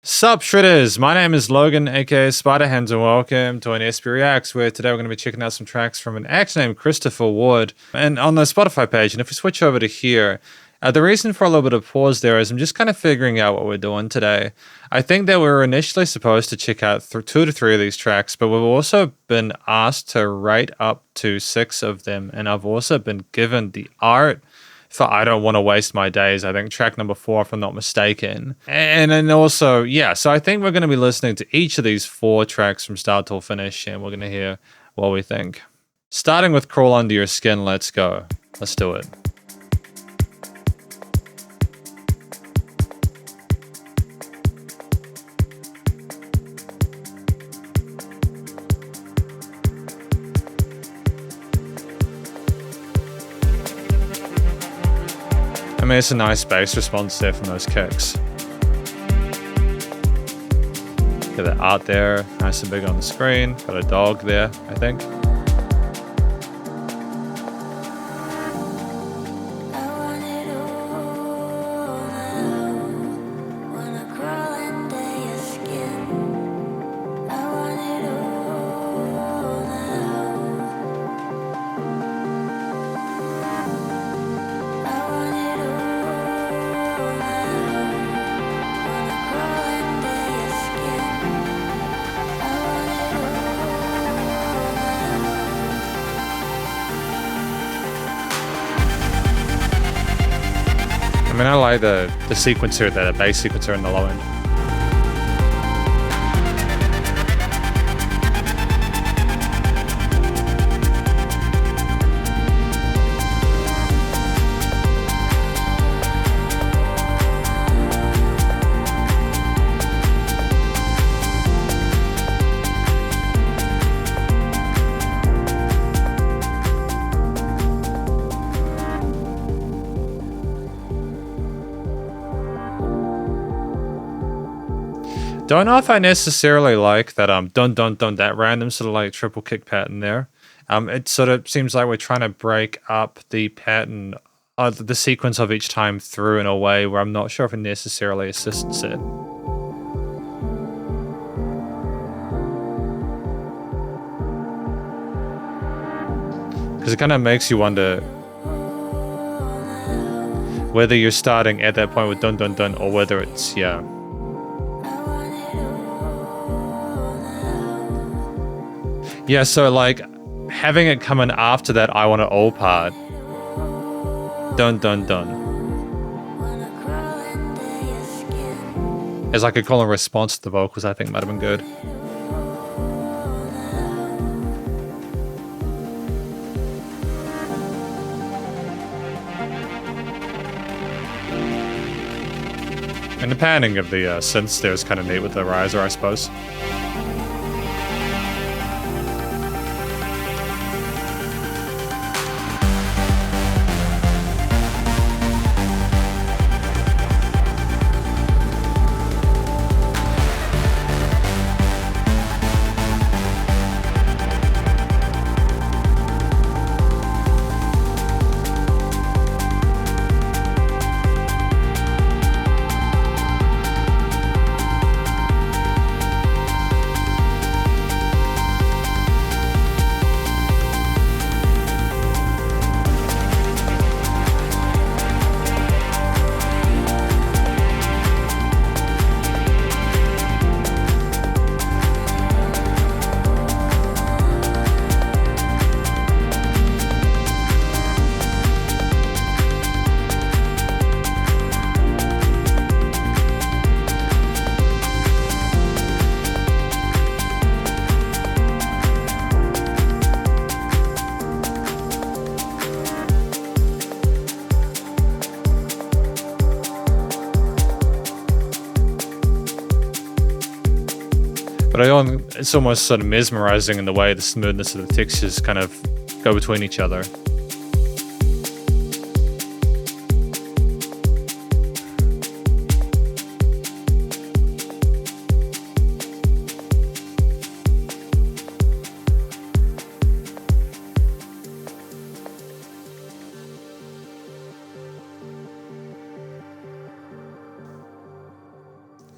Sup Shredders, my name is Logan aka Spiderhands and welcome to an SP Reacts where today we're going to be checking out some tracks from an actor named Christopher Ward and on the Spotify page. And if we switch over to here, the reason for a little bit of pause there is I'm just kind of figuring out what we're doing today. I think that we were initially supposed to check out 2 to 3 of these tracks, but we've also been asked to rate up to 6 of them, and I've also been given the art for I Don't Want to Waste My Days, I think track number 4 if I'm not mistaken. And then also, yeah, so I think we're going to be listening to each of these 4 tracks from start till finish, and we're going to hear what we think. Starting with Crawl Under Your Skin, let's go. Let's do it. I mean, it's a nice bass response there from those kicks. Got the art there, nice and big on the screen. Got a dog there, I think. I mean, I like the sequencer there, the bass sequencer in the low end. Don't know if I necessarily like that dun dun dun, that random sort of like triple kick pattern there. It sort of seems like we're trying to break up the pattern, the sequence of each time through in a way where I'm not sure if it necessarily assists it. Because it kind of makes you wonder whether you're starting at that point with dun dun dun or whether it's, yeah. Yeah, so like having it coming after that I Want It All part. Dun dun dun. As I could call a response to the vocals, I think might have been good. And the panning of the synths there is kind of neat with the riser, I suppose. But it's almost sort of mesmerizing in the way the smoothness of the textures kind of go between each other.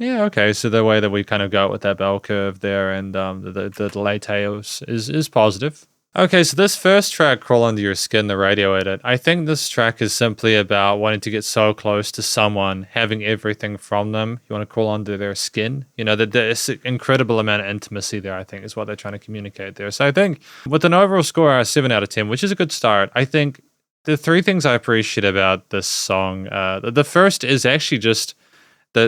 Yeah, okay. So the way that we kind of go with that bell curve there and the delay tails is positive. Okay, so this first track, Crawl Under Your Skin, the radio edit, I think this track is simply about wanting to get so close to someone, having everything from them. You want to crawl under their skin. You know, there's an incredible amount of intimacy there, I think, is what they're trying to communicate there. So I think with an overall score of 7 out of 10, which is a good start, I think the three things I appreciate about this song, the first is actually just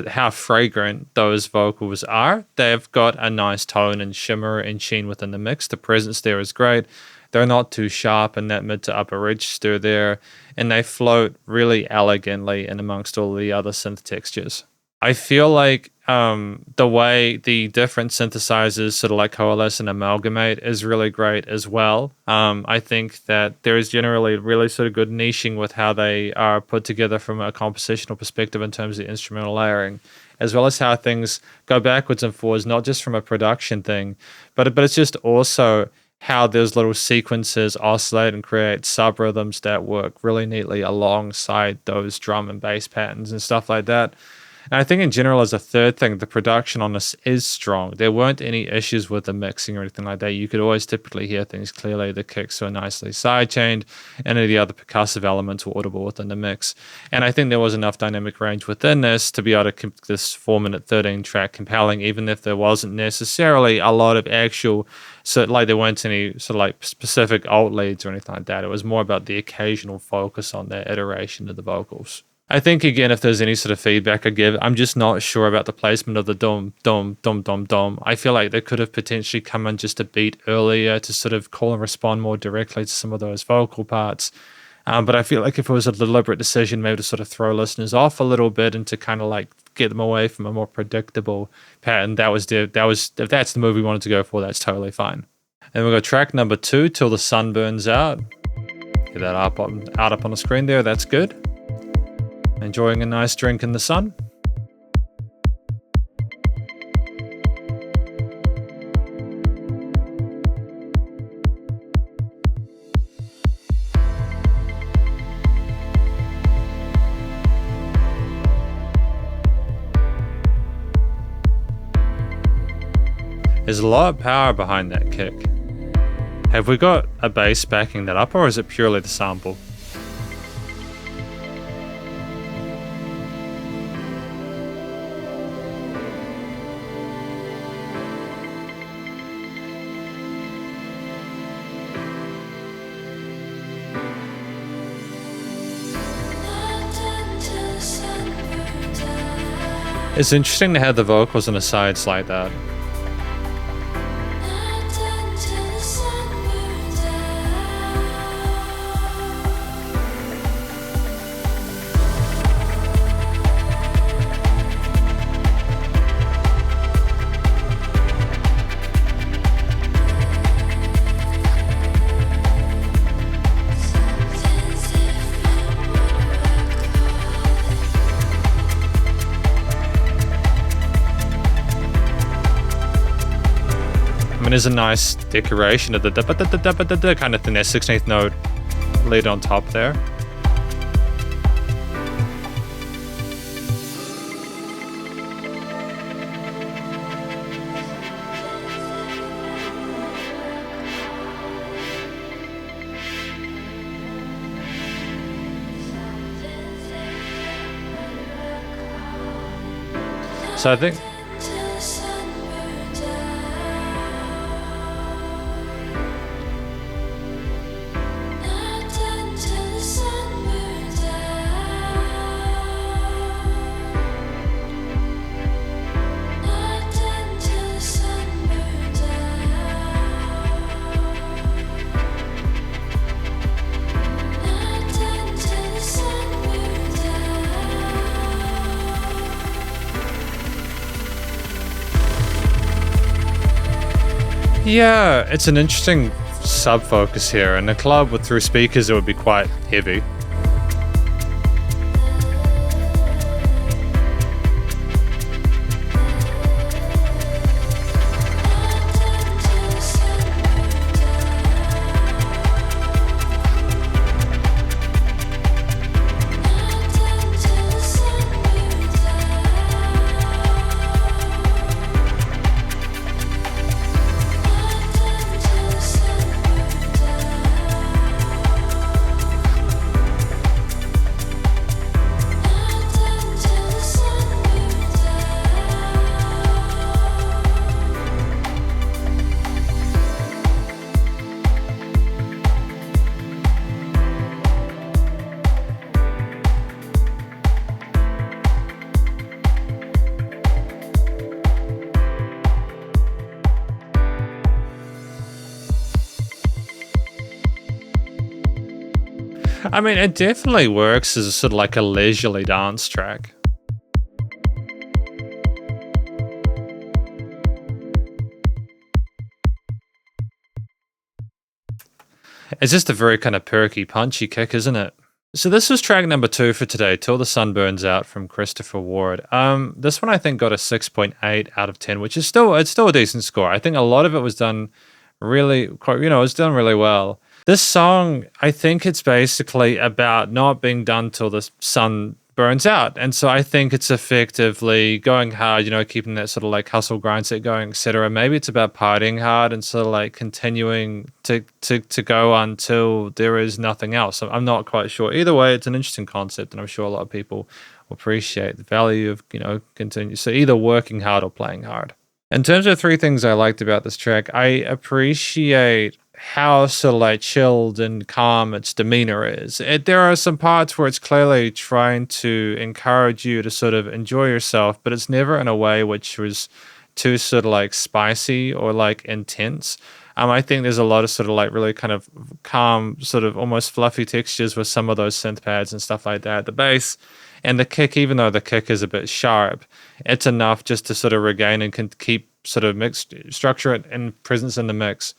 how fragrant those vocals are. They've got a nice tone and shimmer and sheen within the mix. The presence there is great. They're not too sharp in that mid to upper register there, and they float really elegantly in amongst all the other synth textures. I feel like the way the different synthesizers sort of like coalesce and amalgamate is really great as well. I think that there is generally really sort of good niching with how they are put together from a compositional perspective in terms of the instrumental layering, as well as how things go backwards and forwards, not just from a production thing, but it's just also how those little sequences oscillate and create sub-rhythms that work really neatly alongside those drum and bass patterns and stuff like that. And I think in general, as a third thing, the production on this is strong. There weren't any issues with the mixing or anything like that. You could always typically hear things clearly. The kicks were nicely sidechained, and any of the other percussive elements were audible within the mix. And I think there was enough dynamic range within this to be able to keep this 4-minute 13 track compelling, even if there wasn't necessarily a lot of actual, so like there weren't any sort of like specific alt leads or anything like that. It was more about the occasional focus on that iteration of the vocals. I think, again, if there's any sort of feedback I give, I'm just not sure about the placement of the dom, dom, dom, dom, dom. I feel like they could have potentially come in just a beat earlier to sort of call and respond more directly to some of those vocal parts. But I feel like if it was a deliberate decision, maybe to sort of throw listeners off a little bit and to kind of like get them away from a more predictable pattern, if that's the move we wanted to go for, that's totally fine. And we've got track number 2, Till the Sun Burns Out. Get that up on the screen there, that's good. Enjoying a nice drink in the sun. There's a lot of power behind that kick. Have we got a bass backing that up, or is it purely the sample? It's interesting to have the vocals on the sides like that. I mean, there's a nice decoration of the kind of thing, that 16th note laid on top there. So I think yeah, it's an interesting sub-focus here. In a club with through speakers, it would be quite heavy. I mean, it definitely works as a sort of like a leisurely dance track. It's just a very kind of perky, punchy kick, isn't it? So this was track number 2 for today, Till the Sun Burns Out from Christopher Ward. This one I think got a 6.8 out of 10, which is still a decent score. I think a lot of it was done really quite, it was done really well. This song, I think it's basically about not being done till the sun burns out. And so I think it's effectively going hard, keeping that sort of like hustle grind set going, etc. Maybe it's about partying hard and sort of like continuing to go until there is nothing else. I'm not quite sure. Either way, it's an interesting concept, and I'm sure a lot of people will appreciate the value of, continue. So either working hard or playing hard. In terms of 3 things I liked about this track, I appreciate how sort of like chilled and calm its demeanor is. There are some parts where it's clearly trying to encourage you to sort of enjoy yourself, but it's never in a way which was too sort of like spicy or like intense. I think there's a lot of sort of like really kind of calm, sort of almost fluffy textures with some of those synth pads and stuff like that. The bass and the kick, even though the kick is a bit sharp, it's enough just to sort of regain and can keep sort of mixed structure and presence in the mix.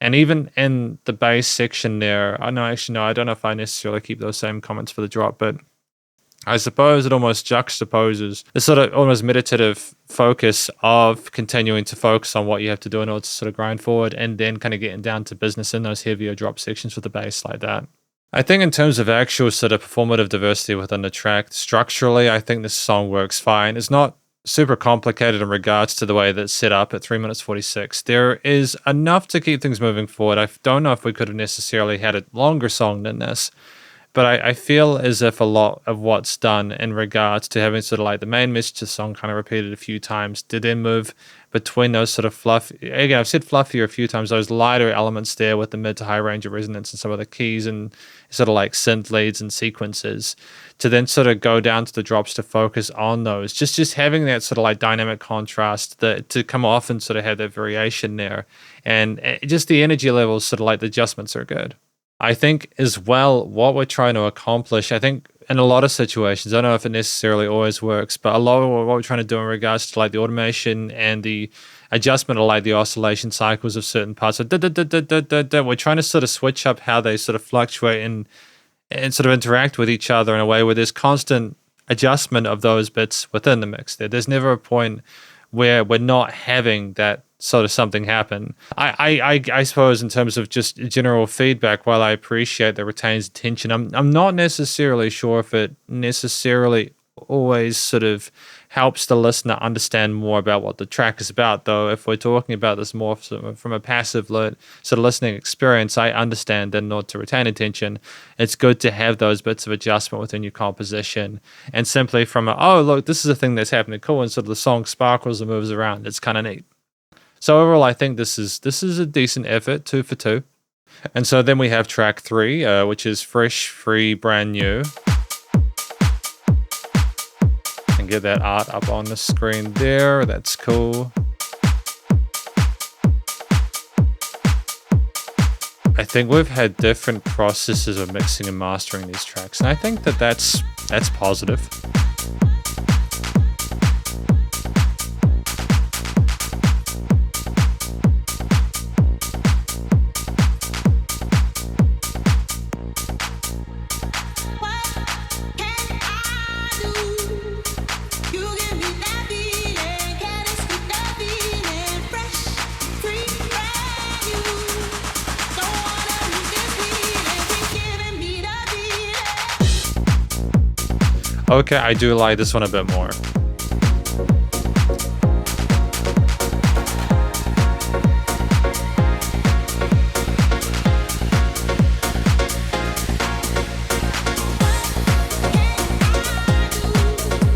And even in the bass section there, I don't know if I necessarily keep those same comments for the drop, but I suppose it almost juxtaposes the sort of almost meditative focus of continuing to focus on what you have to do in order to sort of grind forward, and then kind of getting down to business in those heavier drop sections with the bass like that. I think in terms of actual sort of performative diversity within the track, structurally, I think this song works fine. It's not super complicated in regards to the way that's set up at 3 minutes 46. There is enough to keep things moving forward. I don't know if we could have necessarily had a longer song than this, but I feel as if a lot of what's done in regards to having sort of like the main message of the song kind of repeated a few times to then move between those sort of again, I've said fluffier a few times, those lighter elements there with the mid to high range of resonance and some of the keys and sort of like synth leads and sequences, to then sort of go down to the drops to focus on those. Just having that sort of like dynamic contrast to come off and sort of have that variation there. And just the energy levels, sort of like the adjustments are good. I think as well, what we're trying to accomplish, I think in a lot of situations, I don't know if it necessarily always works, but a lot of what we're trying to do in regards to like the automation and the adjustment of like the oscillation cycles of certain parts, we're trying to sort of switch up how they sort of fluctuate and sort of interact with each other in a way where there's constant adjustment of those bits within the mix. There's never a point where we're not having that sort of something happen. I suppose in terms of just general feedback, while I appreciate that retains attention, I'm not necessarily sure if it necessarily always sort of helps the listener understand more about what the track is about, though. If we're talking about this more from a passive sort of listening experience, I understand that in order to retain attention, it's good to have those bits of adjustment within your composition. And simply from look, this is a thing that's happening, cool, and sort of the song sparkles and moves around. It's kind of neat. So overall, I think this is a decent effort, 2 for 2. And so then we have track 3, which is Fresh, Free, Brand New. And get that art up on the screen there. That's cool. I think we've had different processes of mixing and mastering these tracks, and I think that's positive. Okay, I do like this one a bit more.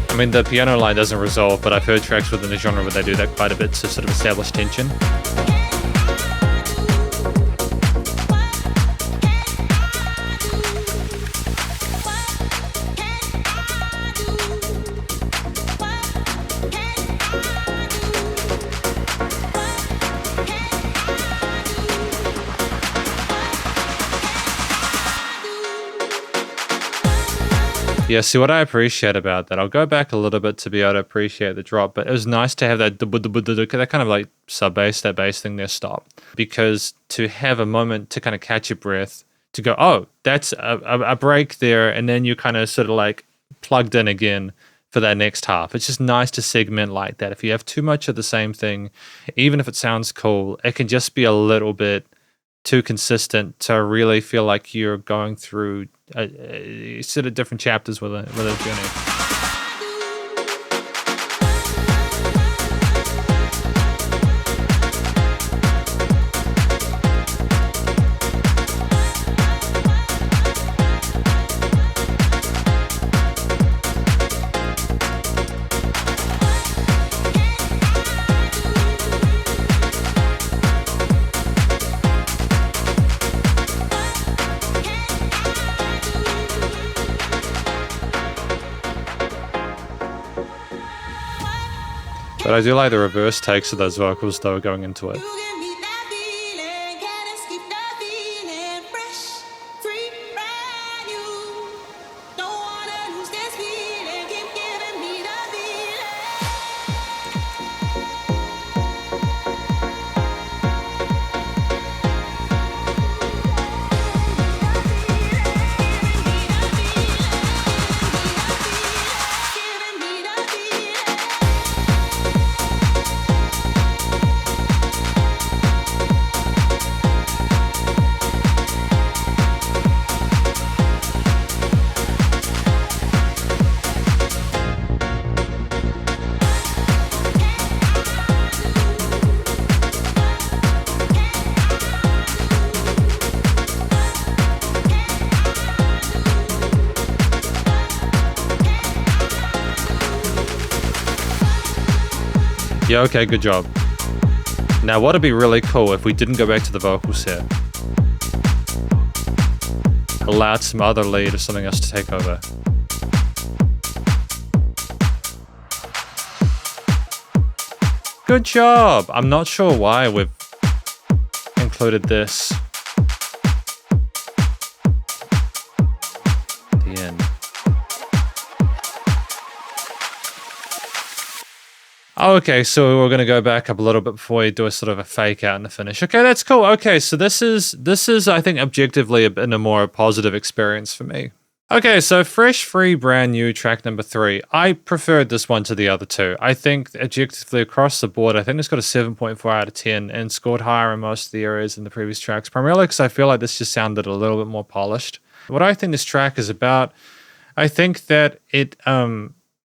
I mean, the piano line doesn't resolve, but I've heard tracks within the genre where they do that quite a bit to sort of establish tension. Yeah, see what I appreciate about that. I'll go back a little bit to be able to appreciate the drop, but it was nice to have that kind of like sub bass, that bass thing there stop. Because to have a moment to kind of catch your breath, to go, oh, that's a break there, and then you kind of sort of like plugged in again for that next half. It's just nice to segment like that. If you have too much of the same thing, even if it sounds cool, it can just be a little bit too consistent to really feel like you're going through sort of different chapters with a journey. But I do like the reverse takes of those vocals though going into it. Yeah, okay, good job. Now, what'd be really cool if we didn't go back to the vocals here? Allowed some other lead or something else to take over. Good job! I'm not sure why we've included this. The end. Oh, okay, so we're going to go back up a little bit before we do a sort of a fake out in the finish. Okay, that's cool. Okay, so this is I think objectively been a more positive experience for me. Okay, so fresh, free, brand new track number 3. I preferred this one to the other two. I think objectively across the board, I think it's got a 7.4 out of 10 and scored higher in most of the areas than the previous tracks, primarily because I feel like this just sounded a little bit more polished. What I think this track is about, I think that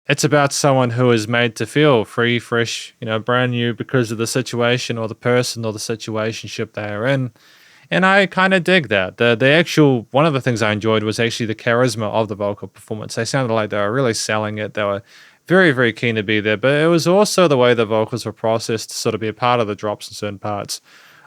it's about someone who is made to feel free, fresh, brand new because of the situation or the person or the situationship they are in. And I kind of dig that. The actual, one of the things I enjoyed was actually the charisma of the vocal performance. They sounded like they were really selling it. They were very, very keen to be there. But it was also the way the vocals were processed to sort of be a part of the drops in certain parts.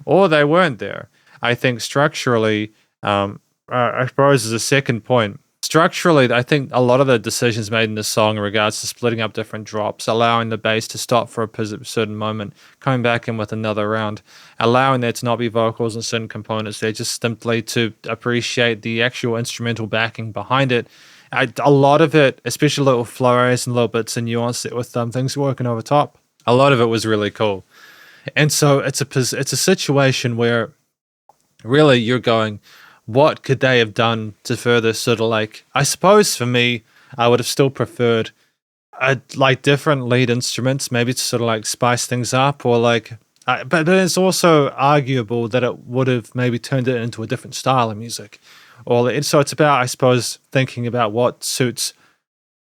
Or they weren't there. I think structurally, I suppose as a second point, structurally, I think a lot of the decisions made in this song in regards to splitting up different drops, allowing the bass to stop for a certain moment, coming back in with another round, allowing there to not be vocals in certain components there, just simply to appreciate the actual instrumental backing behind it. A lot of it, especially little flurries and little bits of nuance with things working over top, a lot of it was really cool. And so it's a situation where really you're going, what could they have done to further sort of like, I suppose for me, I would have still preferred like different lead instruments, maybe to sort of like spice things up or like, but it's also arguable that it would have maybe turned it into a different style of music. So it's about, I suppose, thinking about what suits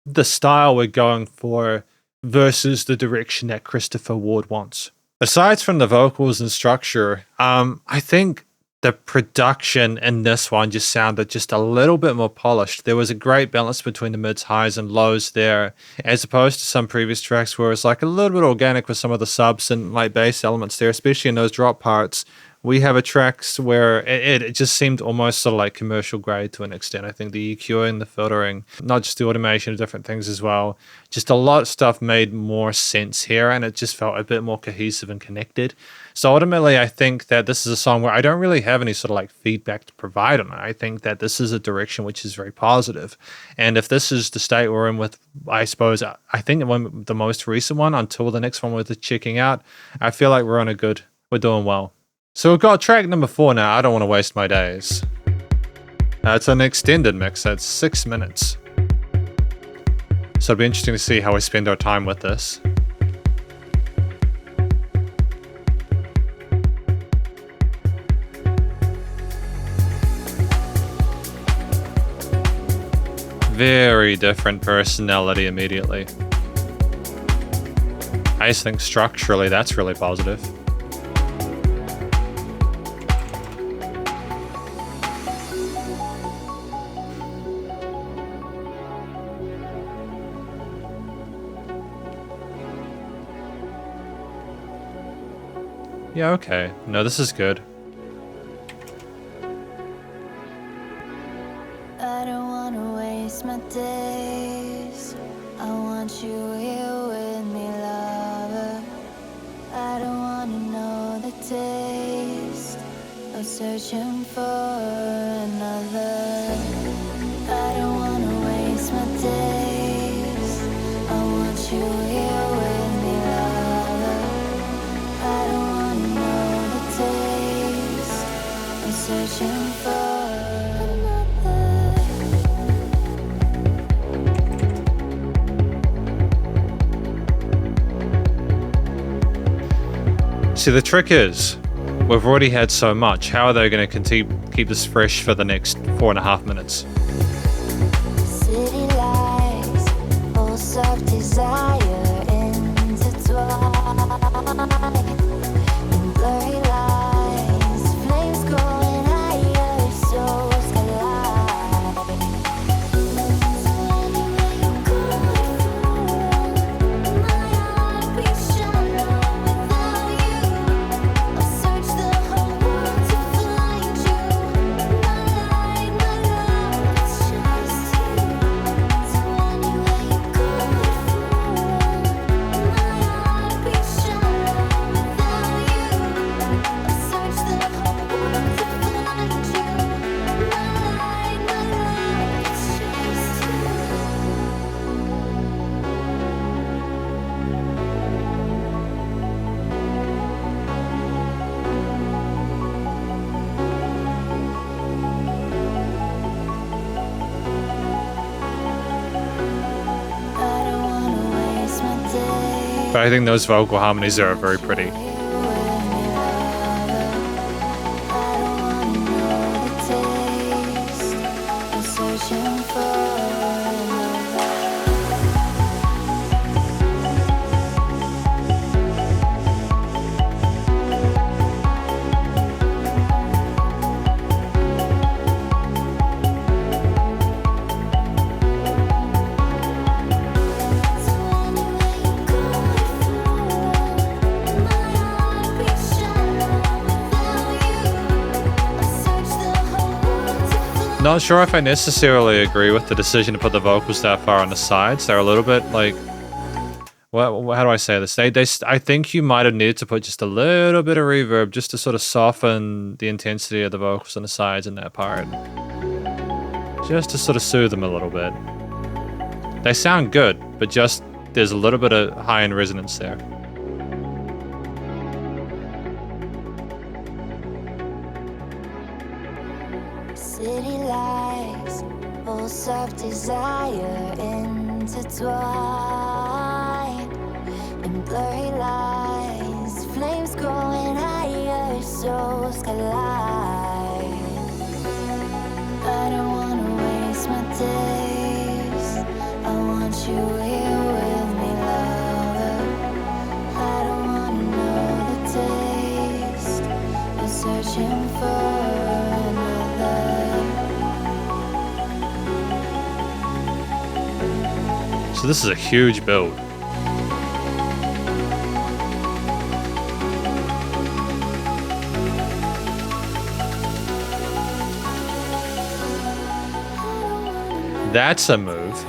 the style we're going for versus the direction that Christopher Ward wants. Aside from the vocals and structure, I think the production in this one just sounded just a little bit more polished. There was a great balance between the mids, highs, and lows there, as opposed to some previous tracks where it's like a little bit organic with some of the subs and like bass elements there, especially in those drop parts we have a tracks where it just seemed almost sort of like commercial grade to an extent. I think the EQing, the filtering, not just the automation of different things as well. Just a lot of stuff made more sense here, and it just felt a bit more cohesive and connected. So ultimately, I think that this is a song where I don't really have any sort of like feedback to provide on it. I think that this is a direction which is very positive. And if this is the state we're in with, I suppose, I think the most recent one until the next one with the checking out, I feel like we're doing well. So we've got track number 4 now, I Don't Want to Waste My Days. It's an extended mix, so it's 6 minutes. So it'll be interesting to see how we spend our time with this. Very different personality immediately. I just think structurally that's really positive. Yeah, okay. No, this is good. I don't wanna waste my days. I want you here with me, lover. I don't wanna know the taste of searching for another. I don't wanna waste my days. I want you here with me, lover. I don't wanna know the taste of searching for See, the trick is, we've already had so much. How are they going to keep this fresh for the next 4.5 minutes? city lights, pulse of desire intertwined. In blurry lines, flames growing higher, souls collide. So anywhere you go, my heart beats shallow without you. I'll search the whole world to find you. My light, my love, it's just you. So anywhere you go, my heart beats shallow without you. I'll search the whole world to find you. My light, my love, it's just you. I don't wanna waste my days. But I think those vocal harmonies there are very pretty. Not sure if I necessarily agree with the decision to put the vocals that far on the sides. They're a little bit like, how do I say this? I think you might have needed to put just a little bit of reverb just to sort of soften the intensity of the vocals on the sides in that part. Just to sort of soothe them a little bit. They sound good, but just there's a little bit of high-end resonance there. City lights, pulse of desire intertwined. In blurry lines, flames growing higher, souls collide. I don't wanna waste my days. I want you here with me, lover. I don't wanna know the taste of searching for another. So this is a huge build. That's a move.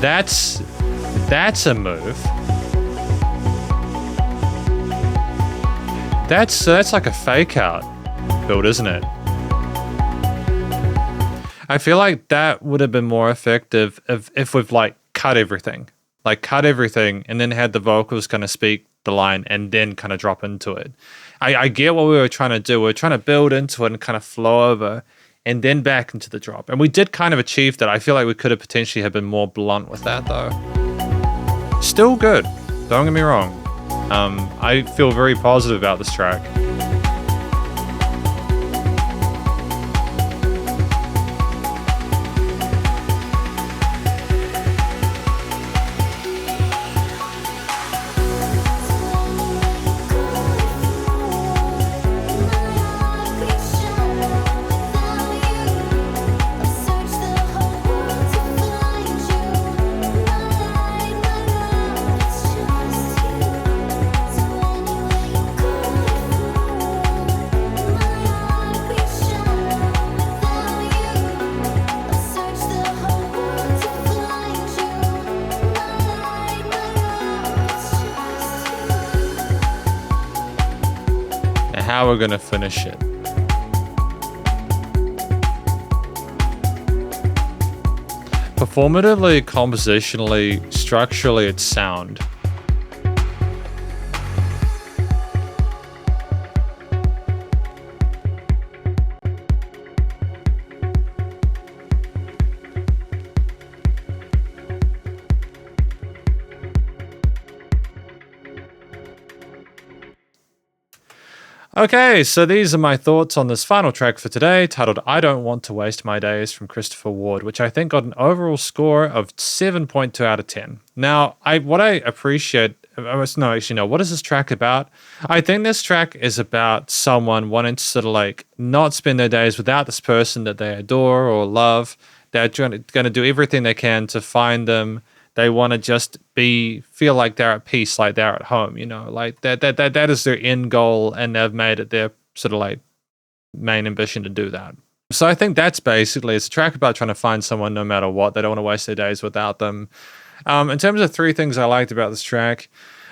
That's a move. That's like a fake out build, isn't it? I feel like that would have been more effective if we've like cut everything and then had the vocals kind of speak the line and then kind of drop into it. I get what we were trying to do. We were trying to build into it and kind of flow over and then back into the drop. And we did kind of achieve that. I feel like we could have potentially have been more blunt with that though. Still good. Don't get me wrong. I feel very positive about this track. How we're gonna finish it. Performatively, compositionally, structurally, it's sound. Okay, so these are my thoughts on this final track for today, titled I Don't Want to Waste My Days from Christopher Ward, which I think got an overall score of 7.2 out of 10. Now, what I appreciate, what is this track about? I think this track is about someone wanting to sort of like not spend their days without this person that they adore or love. They're going to do everything they can to find them. They want to just feel like they're at peace, like they're at home, like that is their end goal, and they've made it their sort of like main ambition to do that. So I think that's basically, it's a track about trying to find someone no matter what. They don't want to waste their days without them. In terms of three things I liked about this track,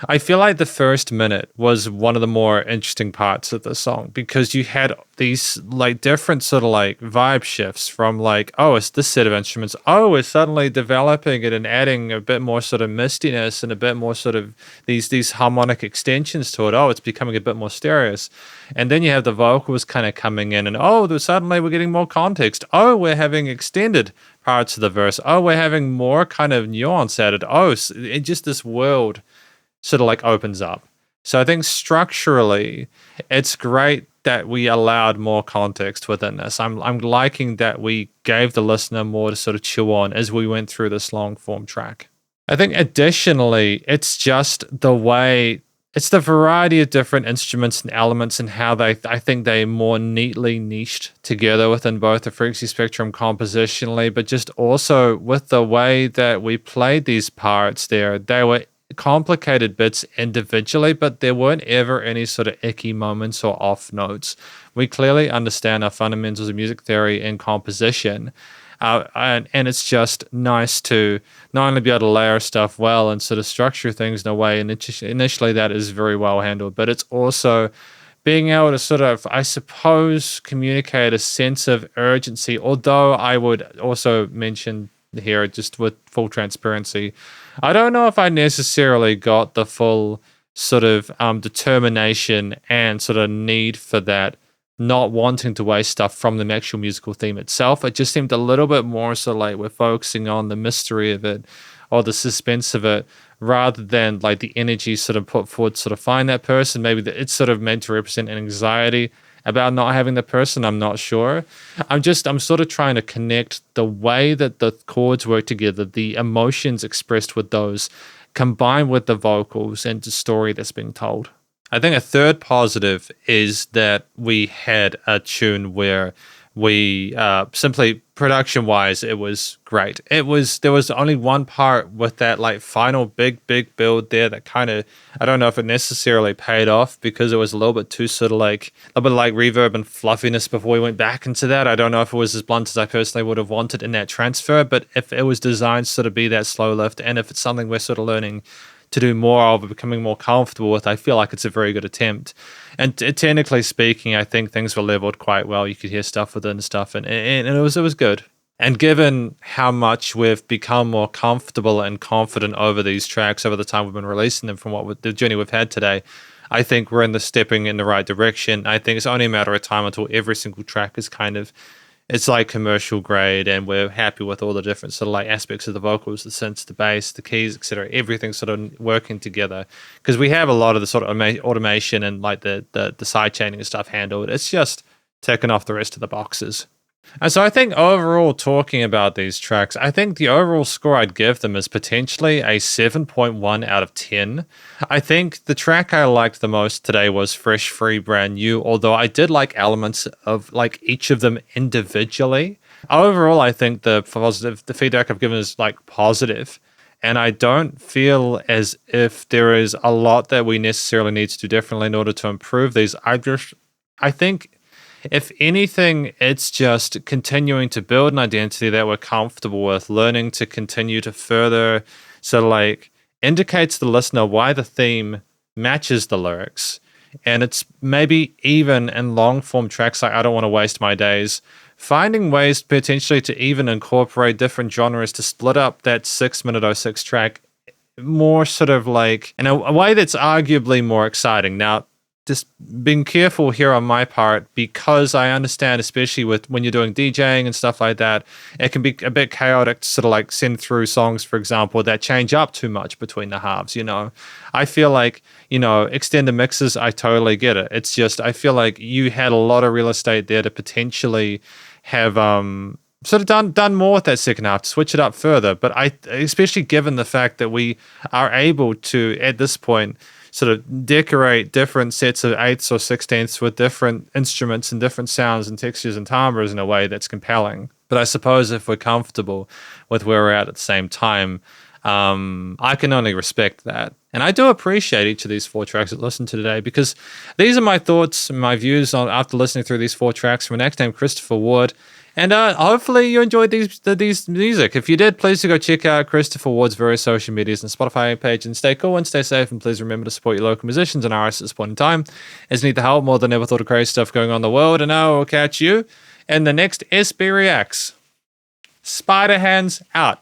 I feel like the first minute was one of the more interesting parts of the song, because you had these like different sort of like vibe shifts from like, oh, it's this set of instruments. Oh, we're suddenly developing it and adding a bit more sort of mistiness and a bit more sort of these harmonic extensions to it. Oh, it's becoming a bit more stereos. And then you have the vocals kind of coming in and, suddenly we're getting more context. Oh, we're having extended parts of the verse. Oh, we're having more kind of nuance added. Oh, it just this world sort of like opens up. So I think structurally, it's great that we allowed more context within this. I'm liking that we gave the listener more to sort of chew on as we went through this long form track. I think additionally, it's just it's the variety of different instruments and elements and how I think they more neatly niched together within both the frequency spectrum compositionally, but just also with the way that we played these parts there. They were complicated bits individually, but there weren't ever any sort of icky moments or off notes. We clearly understand our fundamentals of music theory and composition, and it's just nice to not only be able to layer stuff well and sort of structure things in a way, and initially that is very well handled, but it's also being able to sort of, I suppose, communicate a sense of urgency, although I would also mention here, just with full transparency, I don't know if I necessarily got the full sort of determination and sort of need for that, not wanting to waste stuff from the actual musical theme itself. It just seemed a little bit more so like we're focusing on the mystery of it or the suspense of it, rather than like the energy sort of put forward to sort of find that person. Maybe it's sort of meant to represent an anxiety about not having the person. I'm not sure. I'm sort of trying to connect the way that the chords work together, the emotions expressed with those, combined with the vocals and the story that's being told. I think a third positive is that we had a tune where we simply production wise, it was great. There was only one part with that like final big build there that kind of, I don't know if it necessarily paid off because it was a little bit too sort of like a little bit like reverb and fluffiness before we went back into that. I don't know if it was as blunt as I personally would have wanted in that transfer, but if it was designed to sort of be that slow lift, and if it's something we're sort of learning to do more of, becoming more comfortable with, I feel like it's a very good attempt. And technically speaking, I think things were leveled quite well. You could hear stuff within stuff, and it was good. And given how much we've become more comfortable and confident over these tracks over the time we've been releasing them, from the journey we've had today, I think we're stepping in the right direction. I think it's only a matter of time until every single track is kind of, it's like commercial grade, and we're happy with all the different sort of like aspects of the vocals, the synths, the bass, the keys, etc. Everything sort of working together, because we have a lot of the sort of automation and like the side chaining and stuff handled. It's just ticking off the rest of the boxes. And so I think overall, talking about these tracks, I think the overall score I'd give them is potentially a 7.1 out of 10. I think the track I liked the most today was Fresh, Free, Brand New, although I did like elements of like each of them individually. Overall, I think the feedback I've given is like positive, and I don't feel as if there is a lot that we necessarily need to do differently in order to improve these. I think, if anything, it's just continuing to build an identity that we're comfortable with, learning to continue to further sort of like indicate to the listener why the theme matches the lyrics. And it's maybe even in long form tracks like I Don't Want to Waste My Days, finding ways potentially to even incorporate different genres to split up that 6-minute 06 track more sort of like in a way that's arguably more exciting. Now, just being careful here on my part, because I understand, especially with when you're doing DJing and stuff like that, it can be a bit chaotic to sort of like send through songs, for example, that change up too much between the halves, you know. I feel like, you know, extended mixes, I totally get it. It's just, I feel like you had a lot of real estate there to potentially have sort of done more with that second half, to switch it up further. But especially given the fact that we are able to, at this point, sort of decorate different sets of 8ths or 16ths with different instruments and different sounds and textures and timbres in a way that's compelling. But I suppose if we're comfortable with where we're at the same time, I can only respect that. And I do appreciate each of these 4 tracks that I listened to today, because these are my thoughts and my views on after listening through these 4 tracks from an actor named Christopher Ward. And hopefully you enjoyed these music. If you did, please do go check out Christopher Ward's various social medias and Spotify page, and stay cool and stay safe. And please remember to support your local musicians and artists at this point in time, as need the help more than ever thought of crazy stuff going on in the world. And I will catch you in the next SB Reacts. Spiderhands out.